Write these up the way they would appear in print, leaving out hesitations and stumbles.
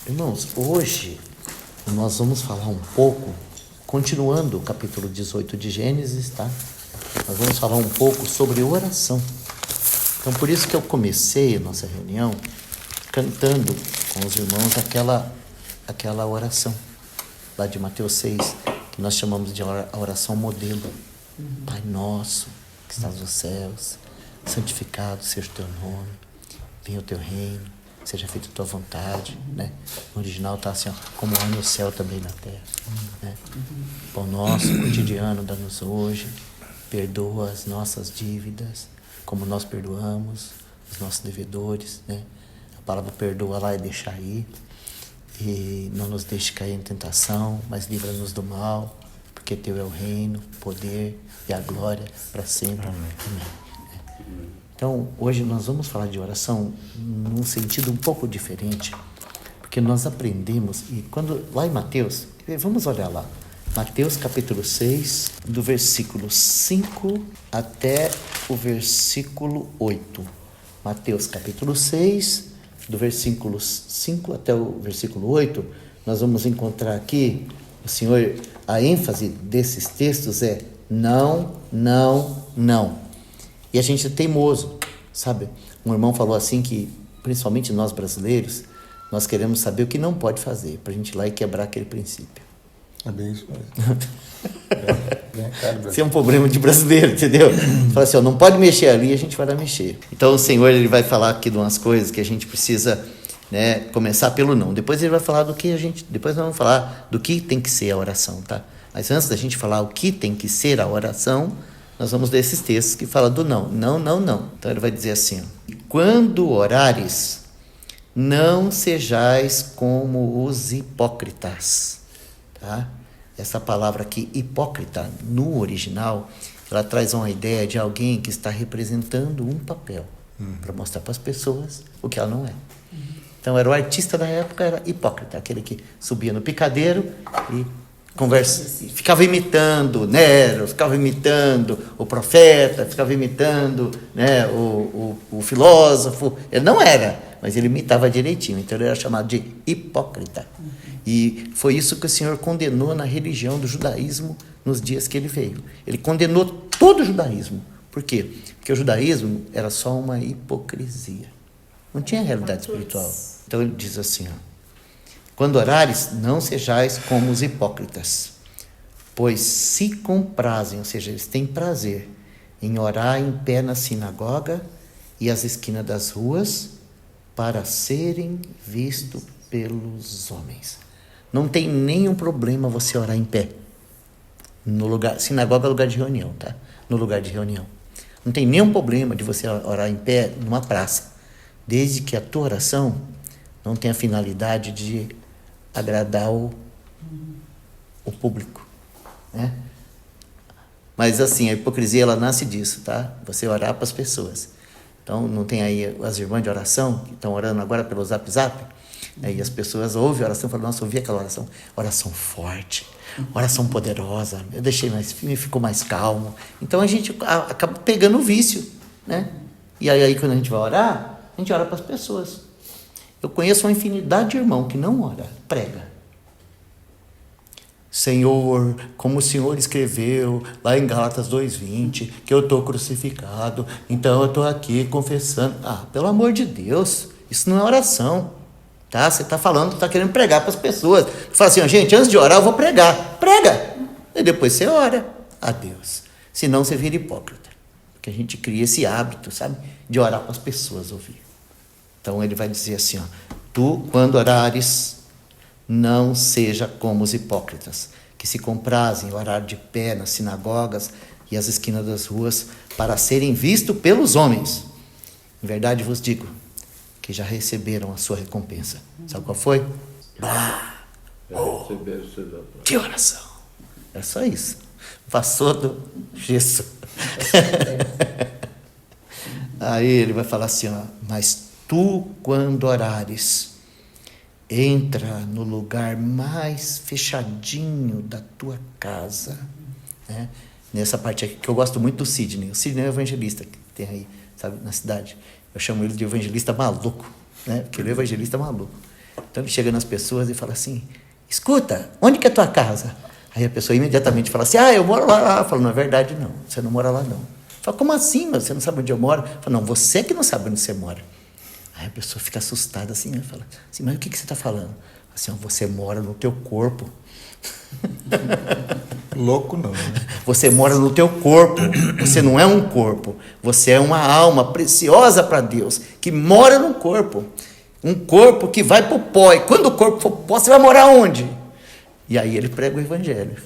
Irmãos, hoje nós vamos falar um pouco, continuando o capítulo 18 de Gênesis, tá? Nós vamos falar um pouco sobre oração. Então, por isso que eu comecei a nossa reunião cantando com os irmãos aquela oração lá de Mateus 6, que nós chamamos de a oração modelo. Pai nosso, que estás nos céus, santificado seja o teu nome, venha o teu reino, seja feita a tua vontade, né? No original está assim, ó, como é no céu também na terra, né? Pão nosso cotidiano dá-nos hoje, perdoa as nossas dívidas, como nós perdoamos os nossos devedores, né? A palavra perdoa lá é deixar ir, e não nos deixe cair em tentação, mas livra-nos do mal, porque teu é o reino, o poder e a glória para sempre. Amém. Então, hoje nós vamos falar de oração num sentido um pouco diferente, porque nós aprendemos, e quando lá em Mateus, vamos olhar lá, Mateus capítulo 6, do versículo 5 até o versículo 8. Mateus capítulo 6, do versículo 5 até o versículo 8, nós vamos encontrar aqui, o Senhor, a ênfase desses textos é não, não, não. E a gente é teimoso, sabe? Um irmão falou assim que, principalmente nós brasileiros, nós queremos saber o que não pode fazer, para a gente ir lá e quebrar aquele princípio. É bem isso mesmo. Isso é um problema de brasileiro, entendeu? Fala assim, ó, não pode mexer ali, a gente vai lá mexer. Então o Senhor ele vai falar aqui de umas coisas que a gente precisa, né, começar pelo não. Depois ele vai falar do que depois nós vamos falar do que tem que ser a oração, tá? Mas antes da gente falar o que tem que ser a oração, nós vamos ler esses textos que falam do não. Não, não, não. Então ele vai dizer assim, ó, quando orares, não sejais como os hipócritas, tá? Essa palavra aqui, hipócrita, no original, ela traz uma ideia de alguém que está representando um papel, para mostrar para as pessoas o que ela não é. Então, era o artista da época, era hipócrita, aquele que subia no picadeiro e ficava imitando Nero, ficava imitando o profeta, ficava imitando, né, o filósofo. Ele não era, mas ele imitava direitinho, então ele era chamado de hipócrita. E foi isso que o Senhor condenou na religião do judaísmo nos dias que ele veio. Ele condenou todo o judaísmo. Por quê? Porque o judaísmo era só uma hipocrisia. Não tinha realidade espiritual. Então ele diz assim, ó, quando orares, não sejais como os hipócritas, pois se comprazem, ou seja, eles têm prazer em orar em pé na sinagoga e às esquinas das ruas, para serem vistos pelos homens. Não tem nenhum problema você orar em pé. No lugar, sinagoga é lugar de reunião, tá? No lugar de reunião. Não tem nenhum problema de você orar em pé numa praça, desde que a tua oração não tenha a finalidade de agradar o público, né? Mas assim, a hipocrisia ela nasce disso, tá? Você orar para as pessoas. Então, não tem aí as irmãs de oração que estão orando agora pelo Zap Zap? E as pessoas ouvem a oração e falam, nossa, eu ouvi aquela oração forte, oração poderosa, eu deixei me ficou mais calmo. Então a gente acaba pegando o vício, né? E aí quando a gente vai orar, a gente ora para as pessoas. Eu conheço uma infinidade de irmão que não ora, prega. Senhor, como o Senhor escreveu lá em Gálatas 2:20, que eu estou crucificado, então eu estou aqui confessando. Ah, pelo amor de Deus, isso não é oração, tá? Você está falando, está querendo pregar para as pessoas. Fala assim, ó, gente, antes de orar eu vou pregar. Prega! E depois você ora a Deus. Senão você vira hipócrita. Porque a gente cria esse hábito, sabe? De orar para as pessoas ouvir. Então ele vai dizer assim, ó, tu, quando orares, não seja como os hipócritas, que se comprazem em orar de pé nas sinagogas e às esquinas das ruas, para serem vistos pelos homens. Em verdade vos digo, que já receberam a sua recompensa. Sabe qual foi? De oração. É só isso. Passou do gesso. Aí ele vai falar assim, ó, mas tu, quando orares, entra no lugar mais fechadinho da tua casa, né? Nessa parte aqui, que eu gosto muito do Sidney. O Sidney é o evangelista que tem aí, sabe, na cidade. Eu chamo ele de evangelista maluco, né? Porque ele é evangelista maluco. Então ele chega nas pessoas e fala assim, escuta, onde que é a tua casa? Aí a pessoa imediatamente fala assim, eu moro lá. Fala, não é verdade não, você não mora lá não. Fala, como assim, mas você não sabe onde eu moro? Fala, não, você que não sabe onde você mora. Aí a pessoa fica assustada assim, né? Fala assim, mas o que você está falando? Assim, você mora no teu corpo. Louco não, né? Você mora no teu corpo, você não é um corpo, você é uma alma preciosa para Deus, que mora no corpo, um corpo que vai para o pó, e quando o corpo for pó, você vai morar onde? E aí ele prega o evangelho.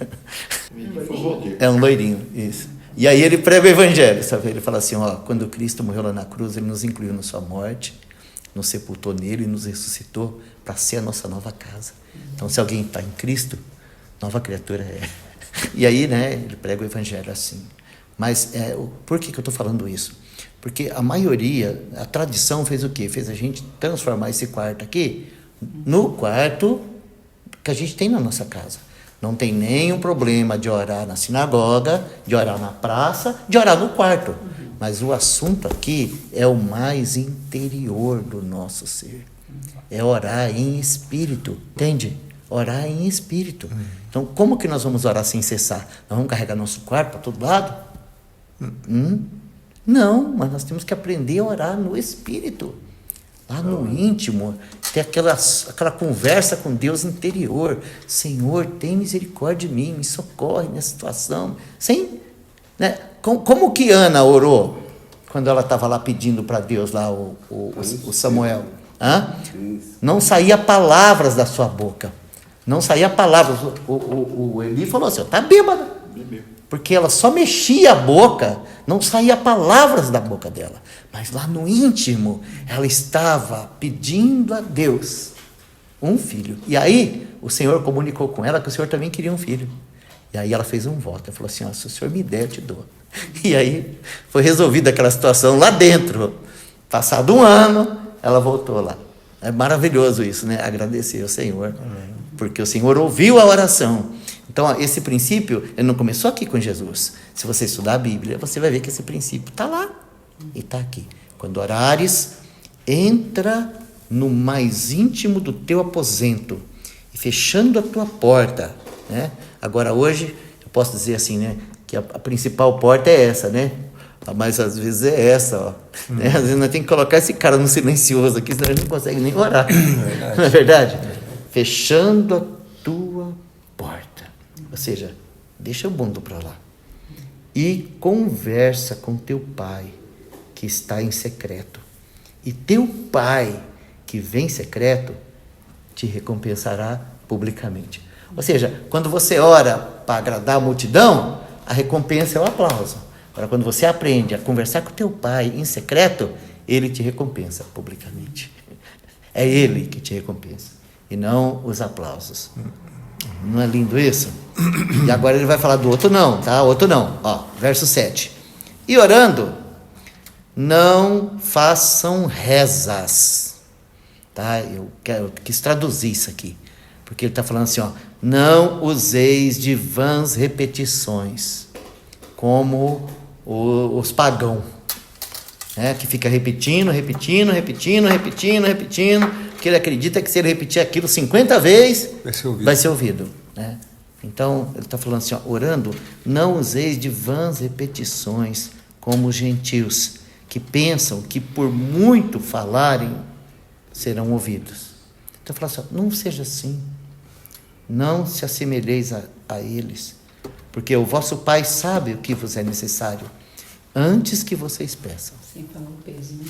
É um loirinho, isso. E aí ele prega o evangelho, sabe? Ele fala assim, quando Cristo morreu lá na cruz, ele nos incluiu na sua morte, nos sepultou nele e nos ressuscitou para ser a nossa nova casa. Então, se alguém está em Cristo, nova criatura é. E aí, né, ele prega o evangelho assim. Mas por que eu estou falando isso? Porque a maioria, a tradição fez o quê? Fez a gente transformar esse quarto aqui no quarto que a gente tem na nossa casa. Não tem nenhum problema de orar na sinagoga, de orar na praça, de orar no quarto. Mas o assunto aqui é o mais interior do nosso ser. É orar em espírito, entende? Orar em espírito. Então, como que nós vamos orar sem cessar? Nós vamos carregar nosso quarto para todo lado? Não, mas nós temos que aprender a orar no espírito. Lá no íntimo, ter aquela conversa com Deus interior. Senhor, tem misericórdia de mim, me socorre nessa situação. Sim, né? Como que Ana orou quando ela estava lá pedindo para Deus, lá o Samuel? Não saía palavras da sua boca. Não saía palavras. O Eli falou assim, está bêbada. Porque ela só mexia a boca, não saía palavras da boca dela. Mas lá no íntimo, ela estava pedindo a Deus um filho. E aí, o Senhor comunicou com ela que o Senhor também queria um filho. E aí ela fez um voto. Ela falou assim, se o Senhor me der, eu te dou. E aí, foi resolvida aquela situação lá dentro. Passado um ano, ela voltou lá. É maravilhoso isso, né? Agradecer ao Senhor. Porque o Senhor ouviu a oração. Então, esse princípio, ele não começou aqui com Jesus. Se você estudar a Bíblia, você vai ver que esse princípio está lá e está aqui. Quando orares, entra no mais íntimo do teu aposento e fechando a tua porta, né? Agora, hoje, eu posso dizer assim, né? Que a principal porta é essa, né? Mas às vezes é essa, né? Às vezes nós temos que colocar esse cara no silencioso aqui, senão ele não consegue nem orar. Não é verdade? Fechando a tua porta. Ou seja, deixa o mundo para lá. E conversa com teu pai, que está em secreto. E teu pai, que vem em secreto, te recompensará publicamente. Ou seja, quando você ora para agradar a multidão, a recompensa é o aplauso. Agora, quando você aprende a conversar com teu pai em secreto, ele te recompensa publicamente. É ele que te recompensa, e não os aplausos. Não é lindo isso? E agora ele vai falar do outro não, tá? Outro não. Verso 7. E orando, não façam rezas. Tá? Eu quis traduzir isso aqui. Porque ele está falando assim, não useis de vãs repetições, como os pagãos, né? Que fica repetindo, porque ele acredita que se ele repetir aquilo 50 vezes, vai ser ouvido, né? Então, ele está falando assim, orando, não useis de vãs repetições, como os gentios, que pensam que por muito falarem, serão ouvidos. Então, ele fala assim, não seja assim, não se assemelheis a eles, porque o vosso Pai sabe o que vos é necessário, antes que vocês peçam. Sem falar o peso, né?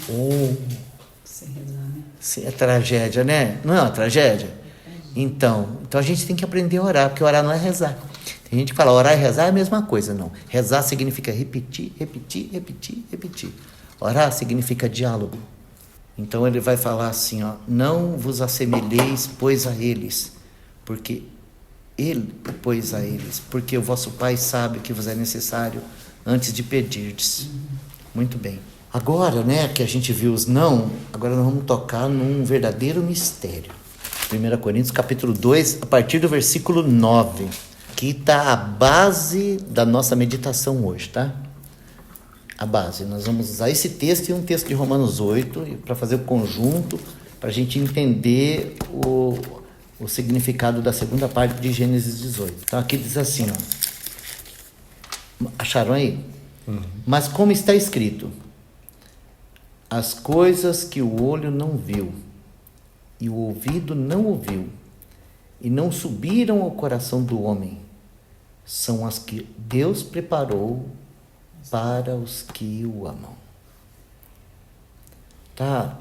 Sem rezar, né? Sim, é tragédia, né? Não é uma tragédia? Então a gente tem que aprender a orar, porque orar não é rezar. Tem gente que fala, orar e rezar é a mesma coisa, não. Rezar significa repetir. Orar significa diálogo. Então ele vai falar assim, não vos assemelheis, pois a eles, porque o vosso Pai sabe o que vos é necessário antes de pedirdes. Muito bem. Agora, né, que a gente viu os não, agora nós vamos tocar num verdadeiro mistério. 1 Coríntios capítulo 2, a partir do versículo 9. Aqui está a base da nossa meditação hoje, tá? A base. Nós vamos usar esse texto e um texto de Romanos 8 para fazer o conjunto para a gente entender o significado da segunda parte de Gênesis 18. Então aqui diz assim, ó. Acharam aí? Mas como está escrito, as coisas que o olho não viu e o ouvido não ouviu e não subiram ao coração do homem, são as que Deus preparou para os que o amam. Tá?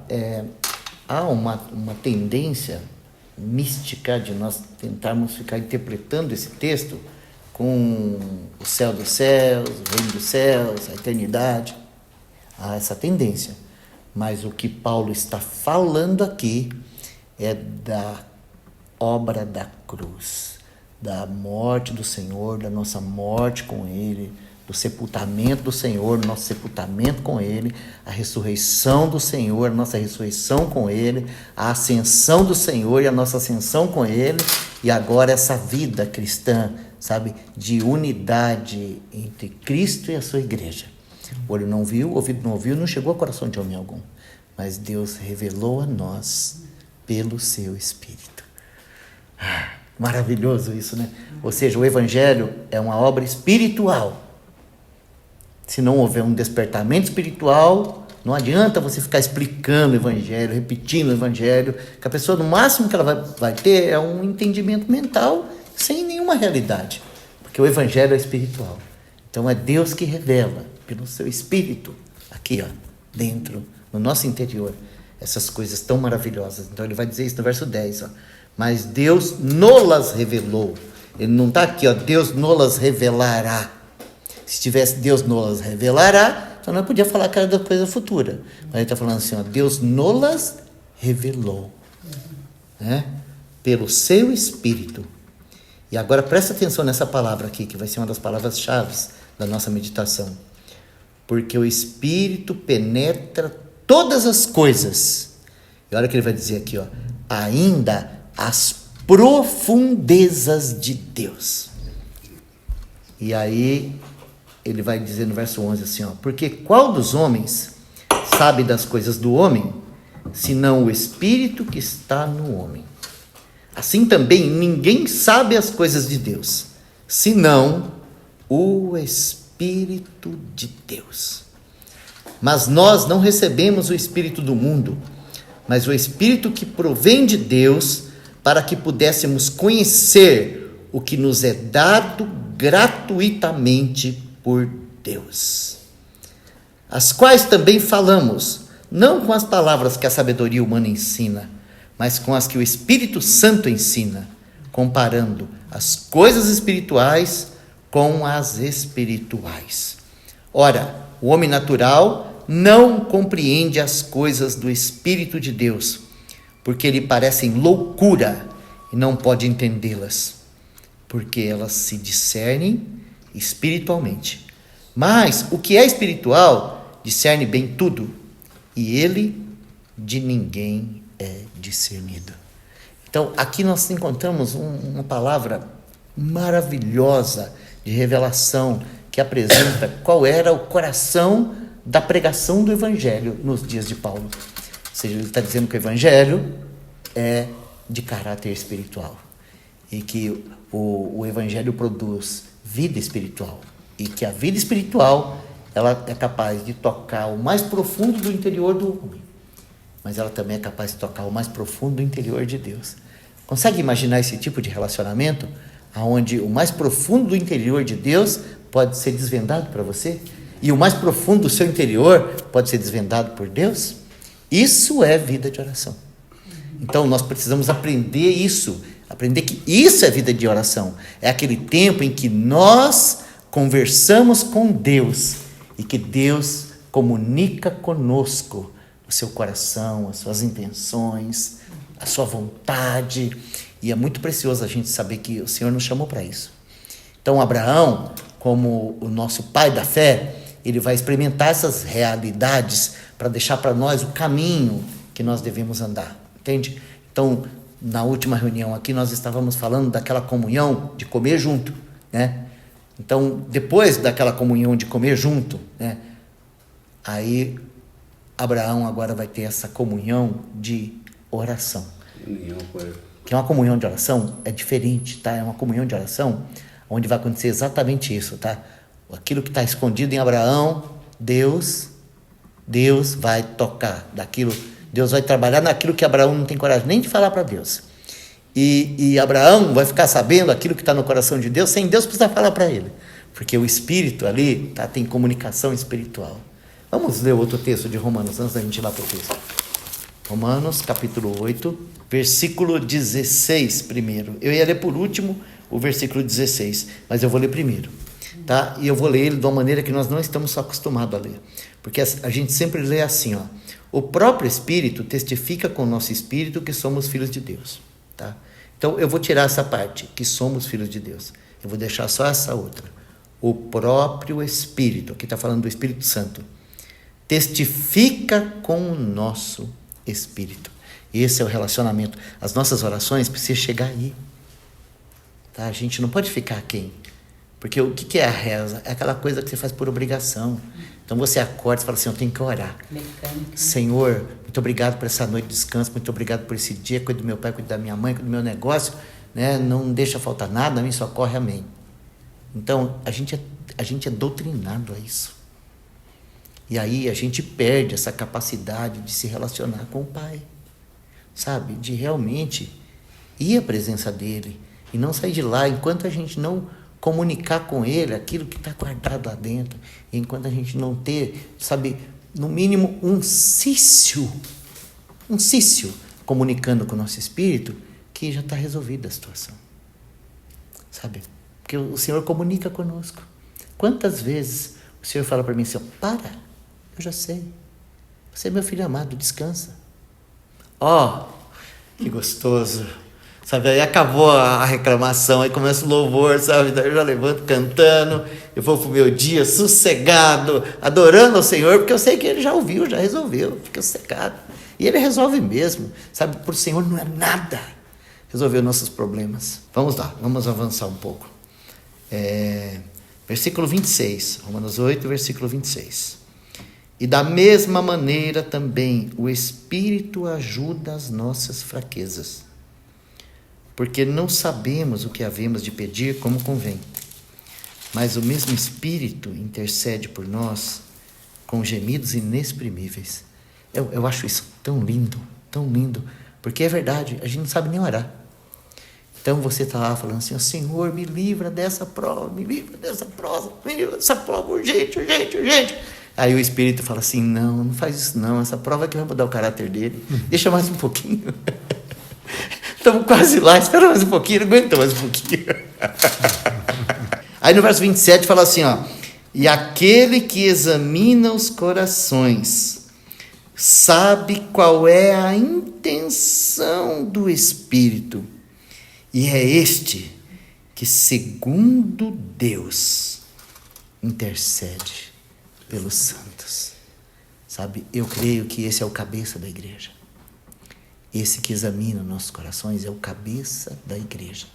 Há uma tendência mística de nós tentarmos ficar interpretando esse texto com o céu dos céus, o reino dos céus, a eternidade. Há essa tendência. Mas o que Paulo está falando aqui é da obra da cruz, da morte do Senhor, da nossa morte com Ele, do sepultamento do Senhor, nosso sepultamento com Ele, a ressurreição do Senhor, a nossa ressurreição com Ele, a ascensão do Senhor e a nossa ascensão com Ele, e agora essa vida cristã, sabe, de unidade entre Cristo e a sua igreja. O olho não viu, o ouvido não ouviu, não chegou ao coração de homem algum, mas Deus revelou a nós pelo seu Espírito. Maravilhoso isso, né? Ou seja, o Evangelho é uma obra espiritual. Se não houver um despertamento espiritual, não adianta você ficar explicando o Evangelho, repetindo o Evangelho, que a pessoa, no máximo que ela vai ter é um entendimento mental sem nenhuma realidade, porque o Evangelho é espiritual. Então é Deus que revela pelo seu Espírito, aqui, ó, dentro, no nosso interior, essas coisas tão maravilhosas. Então ele vai dizer isso no verso 10, ó. Mas Deus nolas revelou. Ele não está aqui, ó, Deus nolas revelará. Se tivesse Deus nolas revelará, então não podia falar que era da coisa futura. Mas ele está falando assim, ó, Deus nolas revelou, né? Pelo seu Espírito. E agora presta atenção nessa palavra aqui, que vai ser uma das palavras-chave da nossa meditação. Porque o Espírito penetra todas as coisas. E olha o que ele vai dizer aqui, ó, ainda as profundezas de Deus. E aí ele vai dizer no verso 11 assim, ó, porque qual dos homens sabe das coisas do homem, senão o Espírito que está no homem? Assim também ninguém sabe as coisas de Deus, senão o Espírito de Deus. Mas nós não recebemos o Espírito do mundo, mas o Espírito que provém de Deus, para que pudéssemos conhecer o que nos é dado gratuitamente por Deus. As quais também falamos, não com as palavras que a sabedoria humana ensina, mas com as que o Espírito Santo ensina, comparando as coisas espirituais com as espirituais. Ora, o homem natural não compreende as coisas do Espírito de Deus, porque lhe parecem loucura e não pode entendê-las, porque elas se discernem espiritualmente. Mas o que é espiritual discerne bem tudo, e ele de ninguém é discernido. Então, aqui nós encontramos uma palavra maravilhosa de revelação que apresenta qual era o coração da pregação do Evangelho nos dias de Paulo. Ou seja, ele está dizendo que o Evangelho é de caráter espiritual e que o Evangelho produz vida espiritual e que a vida espiritual ela é capaz de tocar o mais profundo do interior do homem, mas ela também é capaz de tocar o mais profundo do interior de Deus. Consegue imaginar esse tipo de relacionamento, onde o mais profundo do interior de Deus pode ser desvendado para você? E o mais profundo do seu interior pode ser desvendado por Deus? Isso é vida de oração. Então nós precisamos aprender isso, aprender que isso é vida de oração. É aquele tempo em que nós conversamos com Deus e que Deus comunica conosco o seu coração, as suas intenções, a sua vontade. E é muito precioso a gente saber que o Senhor nos chamou para isso. Então Abraão, como o nosso pai da fé, ele vai experimentar essas realidades para deixar para nós o caminho que nós devemos andar, entende? Então, na última reunião aqui, nós estávamos falando daquela comunhão de comer junto, né? Então, depois daquela comunhão de comer junto, né? Aí, Abraão agora vai ter essa comunhão de oração. União com ele. Que uma comunhão de oração é diferente, tá? É uma comunhão de oração onde vai acontecer exatamente isso, tá? Aquilo que está escondido em Abraão, Deus vai tocar daquilo, Deus vai trabalhar naquilo que Abraão não tem coragem nem de falar para Deus. E Abraão vai ficar sabendo aquilo que está no coração de Deus sem Deus precisar falar para ele, porque o Espírito ali tem comunicação espiritual. Vamos ler outro texto de Romanos antes da gente ir lá para o texto. Romanos capítulo 8, versículo 16 primeiro. Eu ia ler por último o versículo 16, mas eu vou ler primeiro, tá? E eu vou ler ele de uma maneira que nós não estamos acostumados a ler, porque a gente sempre lê assim, ó: o próprio Espírito testifica com o nosso espírito que somos filhos de Deus, tá? Então eu vou tirar essa parte, que somos filhos de Deus, eu vou deixar só essa outra. O próprio Espírito, aqui está falando do Espírito Santo, testifica com o nosso espírito. Esse é o relacionamento. As nossas orações precisam chegar aí, tá? A gente não pode ficar aquém, porque o que é a reza? É aquela coisa que você faz por obrigação. Então você acorda e fala assim: eu tenho que orar. Mecânica. Senhor, muito obrigado por essa noite de descanso, muito obrigado por esse dia, cuida do meu pai, cuida da minha mãe, cuida do meu negócio, né? Não deixa faltar nada, a mim socorre, amém. Então a gente é doutrinado a isso. E aí a gente perde essa capacidade de se relacionar com o Pai, sabe? De realmente ir à presença dele e não sair de lá enquanto a gente não comunicar com ele aquilo que está guardado lá dentro, enquanto a gente não ter, sabe, no mínimo um cício comunicando com o nosso espírito, que já está resolvida a situação, sabe? Porque o Senhor comunica conosco. Quantas vezes o Senhor fala para mim assim: para, eu já sei, você é meu filho amado, descansa. Que gostoso, sabe? Aí acabou a reclamação, aí começa o louvor, sabe? Daí eu já levanto cantando, eu vou pro meu dia sossegado, adorando ao Senhor, porque eu sei que Ele já ouviu, já resolveu, fica sossegado. E Ele resolve mesmo, sabe? Por o Senhor não é nada resolver nossos problemas. Vamos lá, vamos avançar um pouco. Versículo 26, Romanos 8, versículo 26. E da mesma maneira também o Espírito ajuda as nossas fraquezas, porque não sabemos o que havemos de pedir como convém, mas o mesmo Espírito intercede por nós com gemidos inexprimíveis. Eu acho isso tão lindo, porque é verdade, a gente não sabe nem orar. Então você está lá falando assim: Senhor, me livra dessa prova, me livra dessa prova, urgente. Aí o Espírito fala assim: não faz isso não, essa prova que vai mudar o caráter dele, deixa mais um pouquinho. Estamos quase lá, espera mais um pouquinho, não aguenta mais um pouquinho. Aí no verso 27 fala assim, ó: e aquele que examina os corações sabe qual é a intenção do Espírito, e é este que, segundo Deus, intercede pelos santos. Sabe, eu creio que esse é o cabeça da igreja. Esse que examina nossos corações é o cabeça da igreja.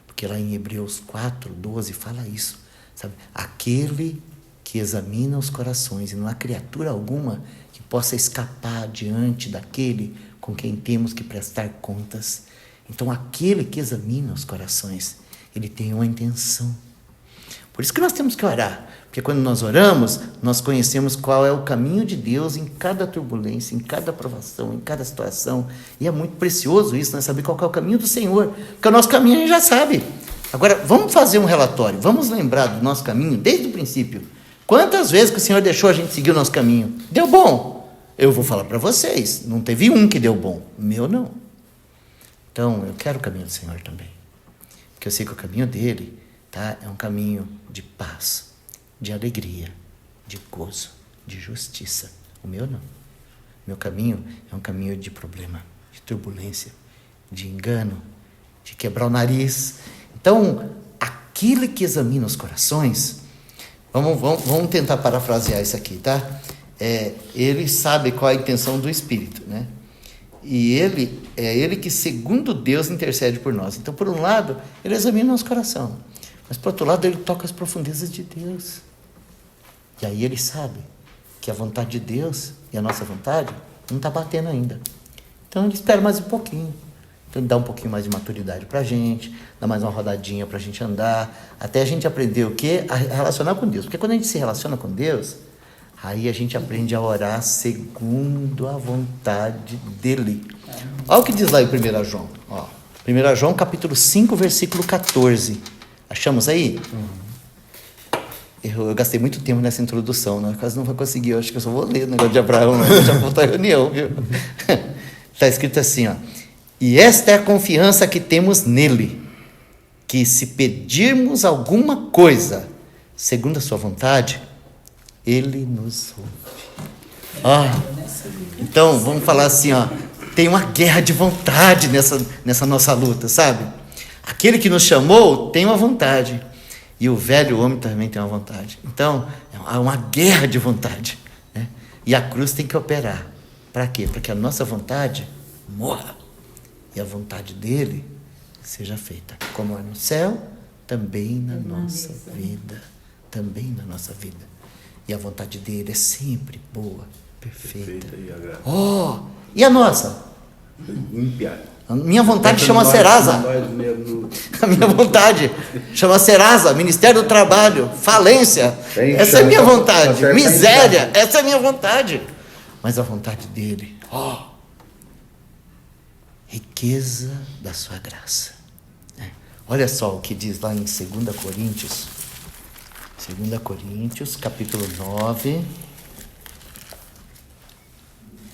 Porque lá em Hebreus 4:12 fala isso, sabe? Aquele que examina os corações, e não há criatura alguma que possa escapar diante daquele com quem temos que prestar contas. Então aquele que examina os corações, ele tem uma intenção. Por isso que nós temos que orar, porque quando nós oramos, nós conhecemos qual é o caminho de Deus em cada turbulência, em cada provação, em cada situação, e é muito precioso isso, né? Saber qual é o caminho do Senhor, porque o nosso caminho a gente já sabe. Agora, vamos fazer um relatório, vamos lembrar do nosso caminho desde o princípio. Quantas vezes que o Senhor deixou a gente seguir o nosso caminho? Deu bom? Eu vou falar para vocês, não teve um que deu bom, o meu não. Então, eu quero o caminho do Senhor também, porque eu sei que o caminho dele, tá, é um caminho de paz, de alegria, de gozo, de justiça. O meu não. Meu caminho é um caminho de problema, de turbulência, de engano, de quebrar o nariz. Então, aquele que examina os corações, vamos tentar parafrasear isso aqui, tá? Ele sabe qual é a intenção do Espírito, né? E ele que, segundo Deus, intercede por nós. Então, por um lado, ele examina nosso coração, mas por outro lado, ele toca as profundezas de Deus. E aí ele sabe que a vontade de Deus e a nossa vontade não está batendo ainda. Então ele espera mais um pouquinho. Então ele dá um pouquinho mais de maturidade pra gente, dá mais uma rodadinha pra gente andar, até a gente aprender o quê? A relacionar com Deus. Porque quando a gente se relaciona com Deus, aí a gente aprende a orar segundo a vontade dele. Olha o que diz lá em 1 João. Ó, 1 João capítulo 5, versículo 14. Achamos aí? Eu gastei muito tempo nessa introdução, né? Quase não vou conseguir, eu acho que eu só vou ler o negócio de Abraão, né? Eu já vou estar em reunião, viu? Está escrito assim, ó. E esta é a confiança que temos nele, que se pedirmos alguma coisa, segundo a sua vontade, ele nos ouve. Então, vamos falar assim, ó, tem uma guerra de vontade nessa nossa luta, sabe? Aquele que nos chamou tem uma vontade, e o velho homem também tem uma vontade. Então, é uma guerra de vontade, né? E a cruz tem que operar. Para quê? Para que a nossa vontade morra e a vontade dele seja feita, como é no céu, também na nossa vida, também na nossa vida. E a vontade dele é sempre boa, perfeita. E agradável. Oh, e a nossa? Ímpia. A minha vontade chama Serasa. A minha vontade chama Serasa, Ministério do Trabalho, falência. Essa é a minha vontade. Miséria, essa é a minha vontade. Mas a vontade dele, riqueza da sua graça. Olha só o que diz lá em 2 Coríntios. 2 Coríntios, capítulo 9,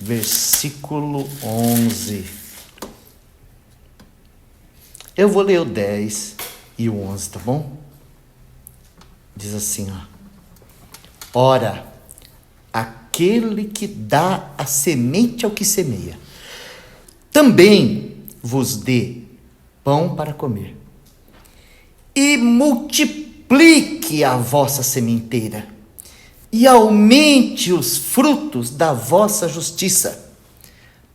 versículo 11. Eu vou ler o 10 e o 11, tá bom? Diz assim, ó. Ora, aquele que dá a semente ao que semeia, também vos dê pão para comer, e multiplique a vossa sementeira, e aumente os frutos da vossa justiça,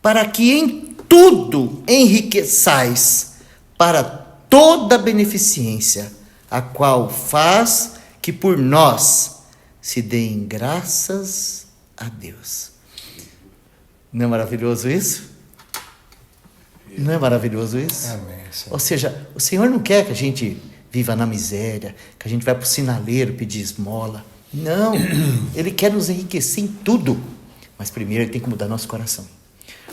para que em tudo enriqueçais para toda beneficência, a qual faz que por nós se deem graças a Deus. Não é maravilhoso isso? Não é maravilhoso isso? Amém, Senhor. Ou seja, o Senhor não quer que a gente viva na miséria, que a gente vai para o sinaleiro pedir esmola. Não, Ele quer nos enriquecer em tudo. Mas primeiro Ele tem que mudar nosso coração.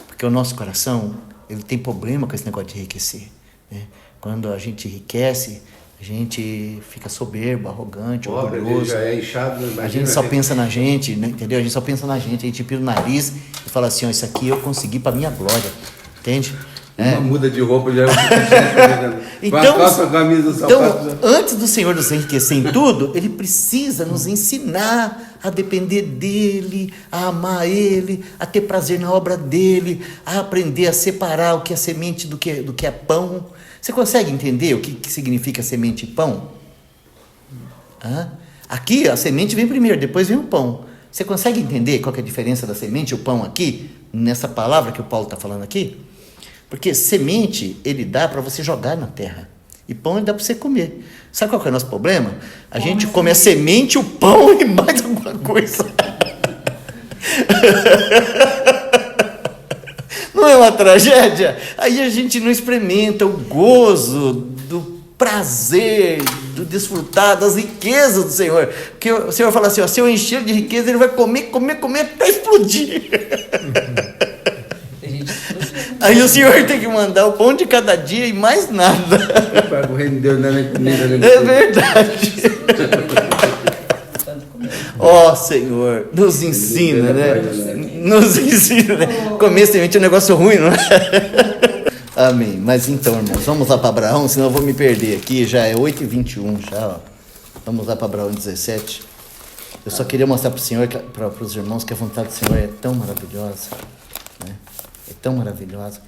Porque o nosso coração, ele tem problema com esse negócio de enriquecer, né? Quando a gente enriquece, a gente fica soberbo, arrogante, orgulhoso. Já é inchado, a gente só pensa na gente, né? Entendeu? A gente só pensa na gente, a gente pira o nariz e fala assim, ó, isso aqui eu consegui para minha glória, entende? Uma muda de roupa já é então, camisa, então, antes do Senhor nos enriquecer em tudo, Ele precisa nos ensinar a depender dEle, a amar Ele, a ter prazer na obra dEle, a aprender a separar o que é semente do que é pão. Você consegue entender o que significa semente e pão? Aqui a semente vem primeiro, depois vem o pão. Você consegue entender qual que é a diferença da semente e o pão aqui, nessa palavra que o Paulo está falando aqui? Porque semente, ele dá para você jogar na terra. E pão, ele dá para você comer. Sabe qual que é o nosso problema? A gente come a semente, o pão e mais alguma coisa. Não é uma tragédia? Aí a gente não experimenta o gozo do prazer, do desfrutar das riquezas do Senhor. Porque o Senhor fala assim, ó, se eu encher de riqueza, ele vai comer até explodir. Aí o Senhor tem que mandar o pão de cada dia e mais nada. Para o reino de Deus não é comida. É verdade. Ó Senhor, nos ensina, né? Nos ensina, né? Comer semente é um negócio ruim, não é? Amém. Mas então, irmãos, vamos lá para Abraão, senão eu vou me perder aqui. Já é 8h21 já, ó. Vamos lá para Abraão 17. Eu só queria mostrar para o Senhor, para os irmãos, que a vontade do Senhor é tão maravilhosa, né? É tão maravilhosa,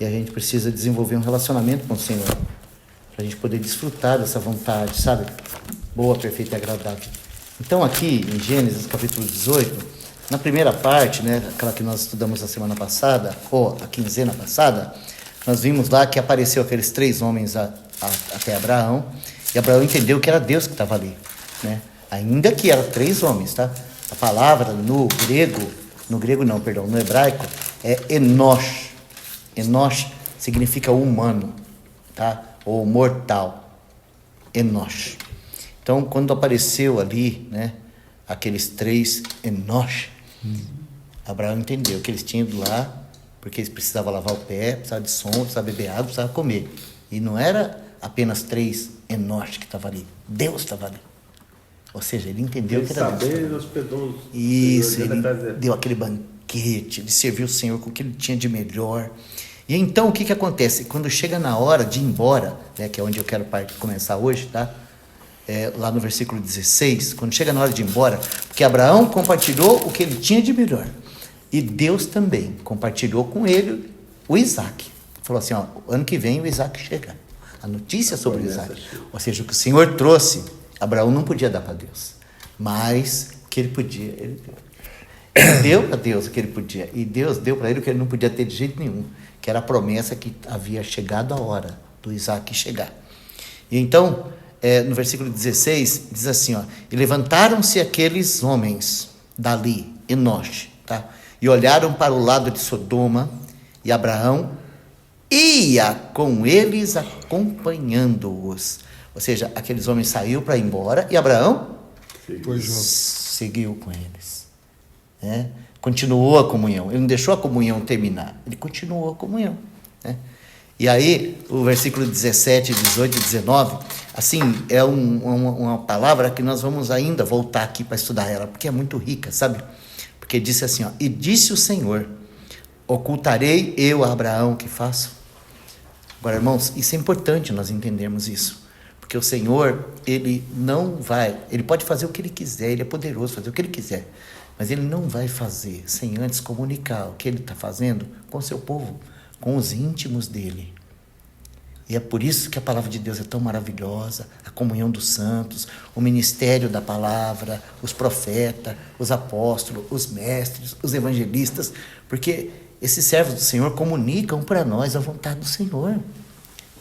e a gente precisa desenvolver um relacionamento com o Senhor, para a gente poder desfrutar dessa vontade, sabe? Boa, perfeita e agradável. Então aqui em Gênesis capítulo 18, na primeira parte, né, aquela que nós estudamos a semana passada, ou a quinzena passada, nós vimos lá que apareceu aqueles 3 homens até Abraão, e Abraão entendeu que era Deus que estava ali, né? Ainda que eram 3 homens, tá? A palavra no hebraico, é Enosh. Enosh significa humano, tá? Ou mortal. Enosh. Então, quando apareceu ali, né, aqueles 3 Enosh, Abraão entendeu que eles tinham ido lá porque eles precisavam lavar o pé, precisavam de som, precisavam beber água, precisavam comer. E não era apenas 3 Enosh que estavam ali. Deus estava ali. Ou seja, ele entendeu que era Deus. Ele hospedou. Isso, ele deu aquele banquete, ele serviu o Senhor com o que ele tinha de melhor. E então, o que acontece? Quando chega na hora de ir embora, né, que é onde eu quero começar hoje, tá? Lá no versículo 16, quando chega na hora de ir embora, porque Abraão compartilhou o que ele tinha de melhor. E Deus também compartilhou com ele o Isaac. Falou assim, ó, ano que vem o Isaac chega. A notícia sobre o Isaac. Ou seja, o que o Senhor trouxe, Abraão não podia dar para Deus. Mas o que ele podia, ele deu. Ele deu para Deus o que ele podia. E Deus deu para ele o que ele não podia ter de jeito nenhum. Que era a promessa que havia chegado a hora do Isaac chegar. E então, no versículo 16, diz assim, ó, e levantaram-se aqueles homens dali, Enosh, tá? E olharam para o lado de Sodoma, e Abraão ia com eles acompanhando-os. Ou seja, aqueles homens saíram para ir embora, e Abraão seguiu com eles. Né? Continuou a comunhão. Ele não deixou a comunhão terminar, ele continuou a comunhão. Né? E aí, o versículo 17, 18 e 19, assim, é uma palavra que nós vamos ainda voltar aqui para estudar ela, porque é muito rica, sabe? Porque disse assim, ó, e disse o Senhor, ocultarei eu a Abraão que faço? Agora, irmãos, isso é importante nós entendermos isso, porque o Senhor, ele pode fazer o que ele quiser, ele é poderoso fazer o que ele quiser, mas ele não vai fazer sem antes comunicar o que ele está fazendo com o seu povo, com os íntimos dele. E é por isso que a palavra de Deus é tão maravilhosa, a comunhão dos santos, o ministério da palavra, os profetas, os apóstolos, os mestres, os evangelistas, porque esses servos do Senhor comunicam para nós a vontade do Senhor.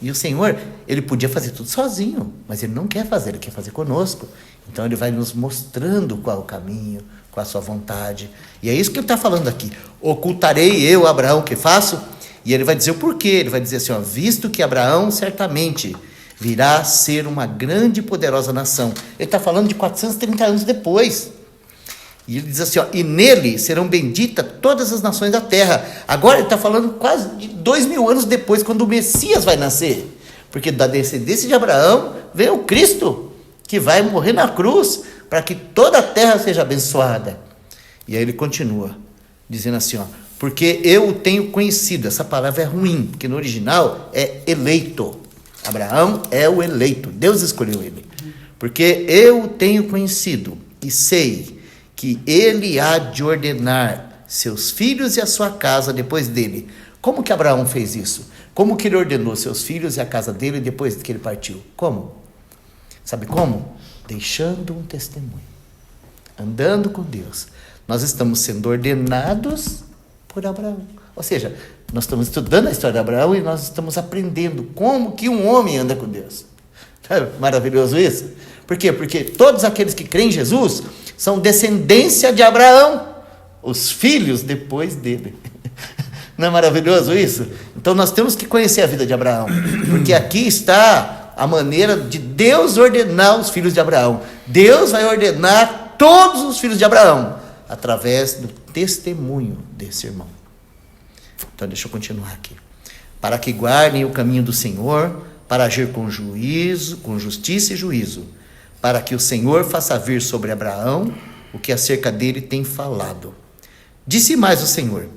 E o Senhor, ele podia fazer tudo sozinho, mas ele não quer fazer, ele quer fazer conosco. Então ele vai nos mostrando qual é o caminho, qual é a sua vontade. E é isso que ele está falando aqui. Ocultarei eu, Abraão, que faço? E ele vai dizer o porquê, ele vai dizer assim, ó, visto que Abraão certamente virá a ser uma grande e poderosa nação. Ele está falando de 430 anos depois. E ele diz assim, ó, e nele serão benditas todas as nações da terra. Agora ele está falando quase de 2000 anos depois, quando o Messias vai nascer. Porque da descendência de Abraão vem o Cristo, que vai morrer na cruz, para que toda a terra seja abençoada. E aí ele continua, dizendo assim, ó, porque eu o tenho conhecido. Essa palavra é ruim, porque no original é eleito. Abraão é o eleito, Deus escolheu ele. Porque eu o tenho conhecido e sei que ele há de ordenar seus filhos e a sua casa depois dele. Como que Abraão fez isso? Como que ele ordenou seus filhos e a casa dele depois que ele partiu? Como? Sabe como? Deixando um testemunho, andando com Deus. Nós estamos sendo ordenados por Abraão. Ou seja, nós estamos estudando a história de Abraão e nós estamos aprendendo como que um homem anda com Deus. É maravilhoso isso? Por quê? Porque todos aqueles que creem em Jesus são descendência de Abraão, os filhos depois dele. Não é maravilhoso isso? Então nós temos que conhecer a vida de Abraão, porque aqui está a maneira de Deus ordenar os filhos de Abraão. Deus vai ordenar todos os filhos de Abraão através do testemunho desse irmão. Então deixa eu continuar aqui. Para que guardem o caminho do Senhor, para agir com juízo, com justiça e juízo, para que o Senhor faça vir sobre Abraão o que acerca dele tem falado. Disse mais o Senhor,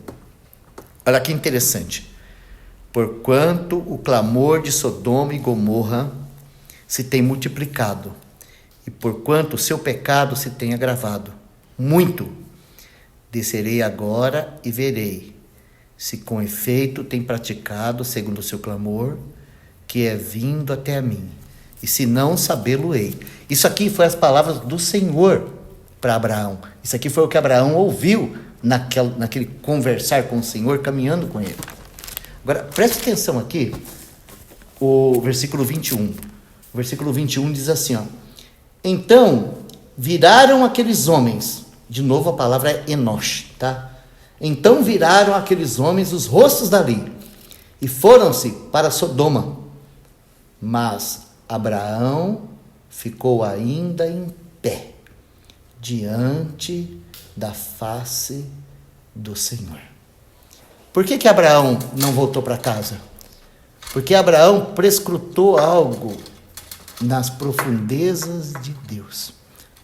olha que interessante, porquanto o clamor de Sodoma e Gomorra se tem multiplicado, e porquanto o seu pecado se tem agravado muito, descerei agora e verei, se com efeito tem praticado segundo o seu clamor, que é vindo até a mim, e se não, sabê-lo-ei. Isso aqui foi as palavras do Senhor para Abraão. Isso aqui foi o que Abraão ouviu naquele conversar com o Senhor, caminhando com ele. Agora, preste atenção aqui, o versículo 21. O versículo 21 diz assim, ó, então viraram aqueles homens, de novo a palavra é Enosh, tá? Então viraram aqueles homens os rostos dali, e foram-se para Sodoma. Mas Abraão ficou ainda em pé diante da face do Senhor. Por que Abraão não voltou para casa? Porque Abraão prescrutou algo nas profundezas de Deus.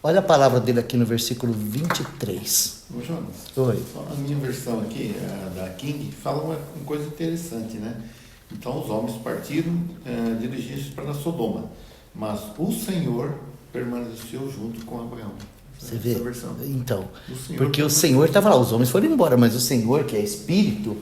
Olha a palavra dele aqui no versículo 23. Ô Jonas, Oi. só a minha versão aqui, a da King, fala uma coisa interessante, né? Então os homens partiram, dirigindo-se para Sodoma, mas o Senhor permaneceu junto com Abraão. Você vê? Essa versão. Então, Senhor porque o Senhor estava lá, os homens foram embora, mas o Senhor, que é Espírito,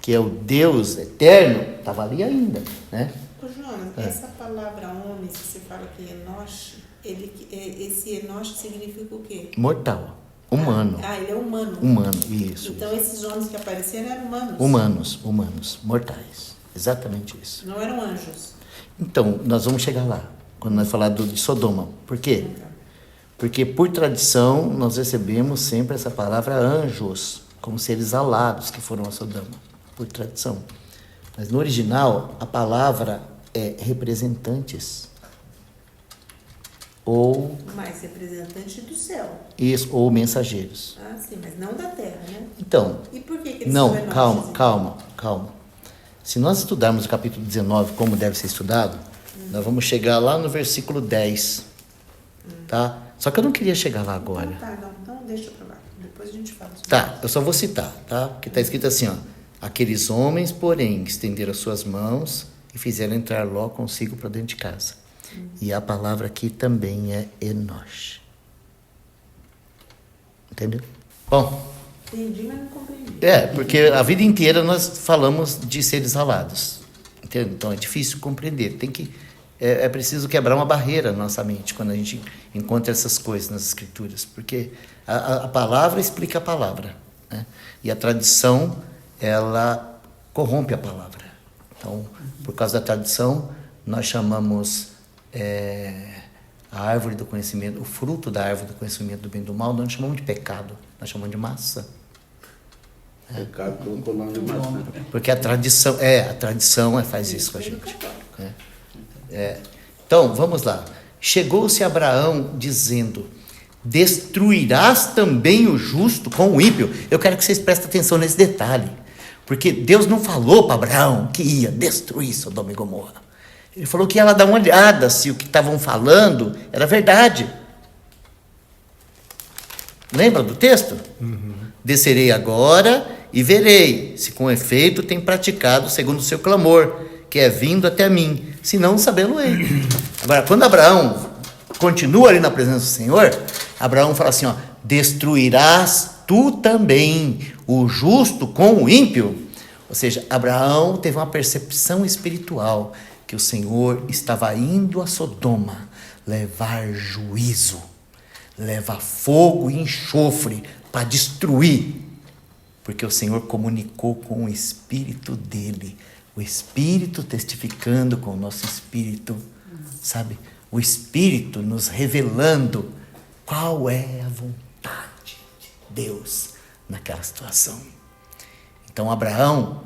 que é o Deus eterno, estava ali ainda, né? Ô, Jonas, essa palavra homem, se você fala que Enosh, esse Enosh significa o quê? Mortal, humano. Ele é humano. Humano, isso. Então esses homens que apareceram eram humanos. Humanos, mortais. Exatamente isso. Não eram anjos. Então, nós vamos chegar lá, quando nós falar de Sodoma. Por quê? Porque, por tradição, nós recebemos sempre essa palavra anjos, como seres alados que foram a Sodoma, por tradição. Mas, no original, a palavra é representantes. Ou... Mas representante do céu. Isso, ou mensageiros. Ah, sim, mas não da terra, né? Então... E por que eles não, são Enoches, calma. Se nós estudarmos o capítulo 19, como deve ser estudado, nós vamos chegar lá no versículo 10, tá? Só que eu não queria chegar lá agora. Então deixa pra lá. Depois a gente fala sobre Tá, eu só vou citar, tá? Porque está escrito assim, ó. Aqueles homens, porém, estenderam suas mãos e fizeram entrar Ló consigo para dentro de casa. E a palavra aqui também é Enosh. Entendeu? Bom... Entendi, mas não compreendi. Porque a vida inteira nós falamos de seres alados. Entendeu? Então é difícil compreender. É preciso quebrar uma barreira na nossa mente quando a gente encontra essas coisas nas Escrituras. Porque a palavra explica a palavra, né? E a tradição, ela corrompe a palavra. Então, por causa da tradição, nós chamamos a árvore do conhecimento, o fruto da árvore do conhecimento do bem e do mal, nós não chamamos de pecado, nós chamamos de maçã. Pecado colocou nome de maçã. Porque a tradição faz isso com a gente. Então, vamos lá. Chegou-se Abraão dizendo: destruirás também o justo com o ímpio. Eu quero que vocês prestem atenção nesse detalhe. Porque Deus não falou para Abraão que ia destruir Sodoma e Gomorra. Ele falou que ia lá dar uma olhada se o que estavam falando era verdade. Lembra do texto? Descerei agora e verei se com efeito tem praticado segundo o seu clamor, que é vindo até mim, se não sabê-lo-ei. Agora, quando Abraão continua ali na presença do Senhor, Abraão fala assim, ó, destruirás tu também o justo com o ímpio. Ou seja, Abraão teve uma percepção espiritual que o Senhor estava indo a Sodoma levar juízo, levar fogo e enxofre para destruir, porque o Senhor comunicou com o Espírito dele, o Espírito testificando com o nosso Espírito, sabe? O Espírito nos revelando qual é a vontade de Deus naquela situação. Então Abraão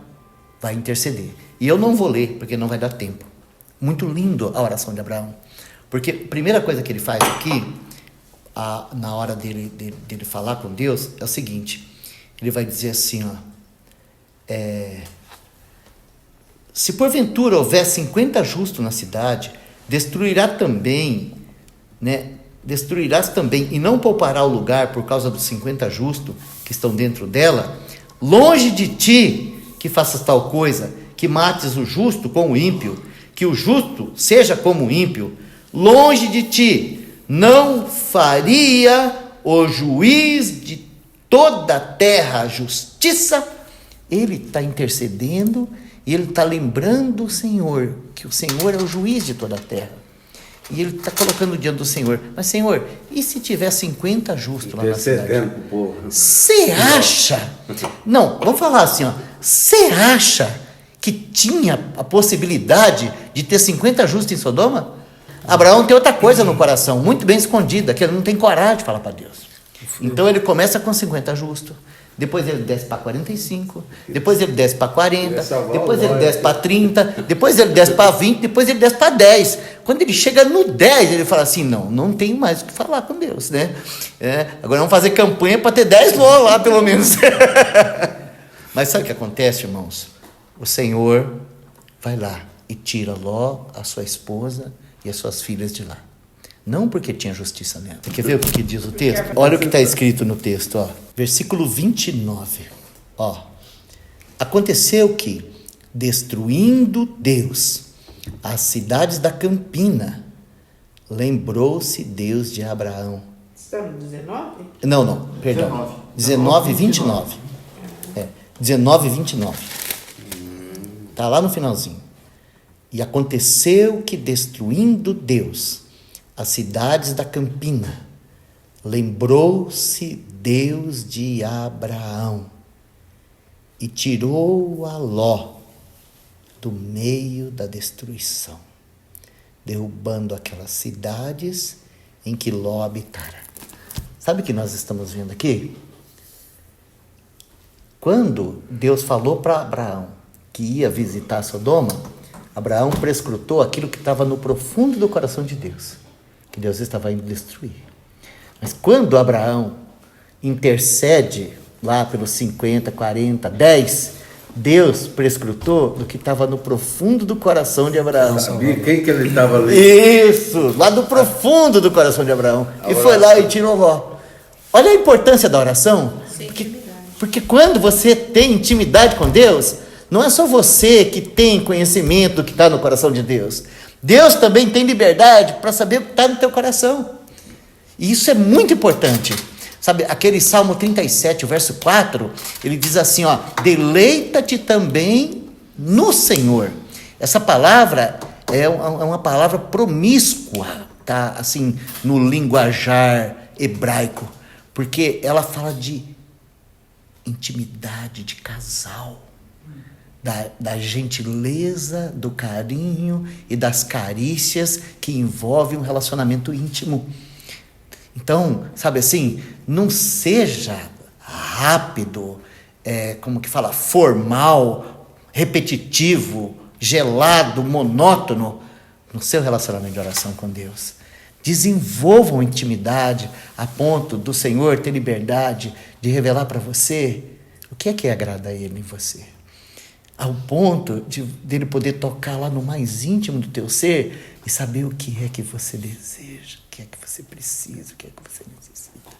vai interceder. E eu não vou ler, porque não vai dar tempo. Muito lindo a oração de Abraão. Porque a primeira coisa que ele faz aqui, na hora dele falar com Deus, é o seguinte. Ele vai dizer assim, ó. Se porventura houver 50 justos na cidade, destruirás também, e não poupará o lugar por causa dos 50 justos que estão dentro dela. Longe de ti que faças tal coisa, que mates o justo com o ímpio, que o justo seja como o ímpio. Longe de ti, não faria o juiz de toda a terra a justiça. Ele está intercedendo e ele está lembrando o Senhor, que o Senhor é o juiz de toda a terra. E ele está colocando diante do Senhor. Mas, Senhor, e se tiver 50 justos lá na cidade? Você acha? Não, vamos falar assim, ó. Você acha que tinha a possibilidade de ter 50 justos em Sodoma? Abraão tem outra coisa no coração, muito bem escondida, que ele não tem coragem de falar para Deus. Então ele começa com 50 justos, depois ele desce para 45, depois ele desce para 40, salvar depois o ele Ló, desce para 30, depois ele desce para 20, depois ele desce para 10. Quando ele chega no 10, ele fala assim, não tenho mais o que falar com Deus, né? Agora vamos fazer campanha para ter 10 Ló lá, pelo menos. Mas sabe o que acontece, irmãos? O Senhor vai lá e tira Ló, a sua esposa e as suas filhas de lá. Não porque tinha justiça nela. Você quer ver o que diz o texto? Olha o que está escrito no texto, ó. Versículo 29. Ó. Aconteceu que, destruindo Deus as cidades da campina, lembrou-se Deus de Abraão. Está no 19? Não, perdão. 19, 29. 19, 29. Está lá no finalzinho. E aconteceu que, destruindo Deus as cidades da campina, lembrou-se Deus de Abraão e tirou a Ló do meio da destruição, derrubando aquelas cidades em que Ló habitara. Sabe o que nós estamos vendo aqui? Quando Deus falou para Abraão que ia visitar Sodoma, Abraão prescrutou aquilo que estava no profundo do coração de Deus, que Deus estava indo destruir. Mas quando Abraão intercede lá pelos 50, 40, 10, Deus prescrutou do que estava no profundo do coração de Abraão. Sabia quem que ele estava ali? Isso, lá do profundo do coração de Abraão. E foi lá e tirou Ló. Olha a importância da oração. Porque quando você tem intimidade com Deus, não é só você que tem conhecimento do que está no coração de Deus. Deus também tem liberdade para saber o que está no teu coração. E isso é muito importante. Sabe, aquele Salmo 37, o verso 4, ele diz assim, ó, deleita-te também no Senhor. Essa palavra é uma palavra promíscua, tá? Assim, no linguajar hebraico, porque ela fala de intimidade de casal, da gentileza, do carinho e das carícias que envolvem um relacionamento íntimo. Então, sabe assim, não seja rápido, como que fala, formal, repetitivo, gelado, monótono no seu relacionamento de oração com Deus. Desenvolvam intimidade a ponto do Senhor ter liberdade de revelar para você o que agrada a Ele em você. Ao ponto de ele poder tocar lá no mais íntimo do teu ser e saber o que é que você deseja, o que é que você precisa, o que é que você necessita.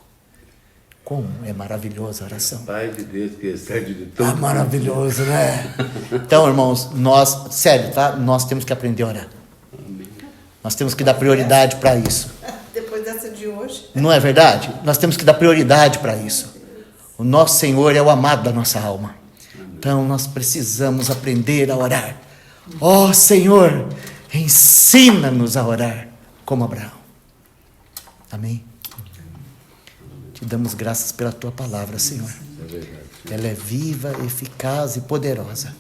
Como é maravilhosa a oração. Pai de Deus que excede de tudo. Maravilhoso, né? Então, irmãos, nós, sério, tá? Nós temos que aprender a orar. Nós temos que dar prioridade para isso. Depois dessa de hoje. Não é verdade? Nós temos que dar prioridade para isso. O nosso Senhor é o amado da nossa alma. Então, nós precisamos aprender a orar. Ó Senhor, ensina-nos a orar como Abraão. Amém? Te damos graças pela Tua palavra, Senhor. Ela é viva, eficaz e poderosa.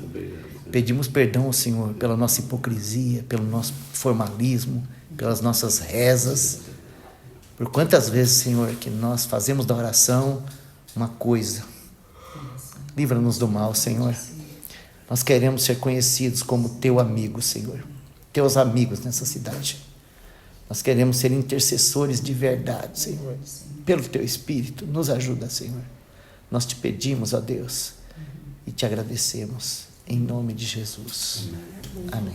Pedimos perdão ao Senhor pela nossa hipocrisia, pelo nosso formalismo, pelas nossas rezas. Por quantas vezes, Senhor, que nós fazemos da oração uma coisa. Livra-nos do mal, Senhor. Nós queremos ser conhecidos como Teu amigo, Senhor. Teus amigos nessa cidade. Nós queremos ser intercessores de verdade, Senhor. Pelo Teu Espírito, nos ajuda, Senhor. Nós te pedimos, ó Deus, e te agradecemos. Em nome de Jesus. Amém.